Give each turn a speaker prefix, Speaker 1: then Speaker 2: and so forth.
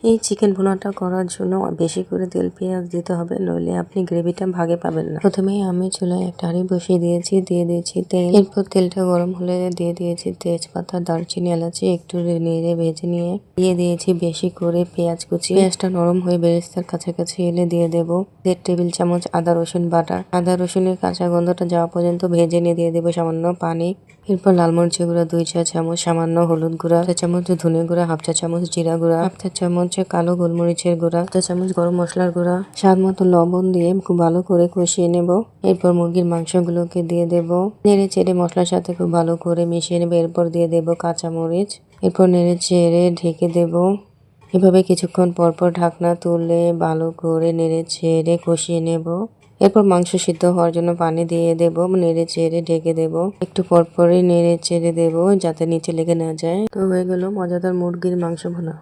Speaker 1: এই চিকেন ভুনাটা করার জন্য বেশি করে তেল পেঁয়াজ দিতে হবে, নইলে আপনি গ্রেভিটা ভাগে পাবেন না। প্রথমেই আমি চুলায় একটা হাঁড়ি বসিয়ে দিয়েছি, দিয়ে দিয়েছি তেল। এরপর তেলটা গরম হলে দিয়ে দিয়েছি তেজপাতা, দারচিনি, এলাচি, একটু নেড়ে ভেজে নিয়ে দিয়ে দিয়েছি বেশি করে পেঁয়াজ কুচি। পেঁয়াজটা নরম হয়ে বেরেস্তার কাছাকাছি এলে দিয়ে দেবো 1.5 টেবিল চামচ আদা রসুন বাটা। আদা রসুনের কাঁচা গন্ধটা যাওয়া পর্যন্ত ভেজে নিয়ে দিয়ে দেবো সামান্য পানি। এরপর লাল মরিচের গুঁড়া 2 চা চামচ, সামান্য হলুদ গুঁড়া 1 চা চামচ, ধনে গুঁড়া 1/2 চা চামচ, জিরা গুঁড়া 1/2 চা চামচ, কালো গোলমরিচের গুঁড়া 1 চা চামচ, গরম মশলার গুঁড়া, স্বাদ মতো লবণ দিয়ে খুব ভালো করে কষিয়ে নেব। এরপর মুরগির মাংসগুলোকে দিয়ে দেব, নেড়ে চেড়ে মশলার সাথে খুব ভালো করে মিশিয়ে নেব। এরপর দিয়ে দেব কাঁচামরিচ, এরপর নেড়ে চেড়ে ঢেকে দেব। এভাবে কিছুক্ষণ পরপর ঢাকনা তুলে ভালো করে নেড়ে চেড়ে কষিয়ে নেব। এরপর মাংস সিদ্ধ হওয়ার জন্য পানি দিয়ে দেব, নেড়ে চেড়ে ঢেকে দেব। একটু পরপরই নেড়ে চেড়ে দেব যাতে নিচে লেগে না যায়। তো হয়ে গেল মজাদার মুরগির মাংস ভুনা।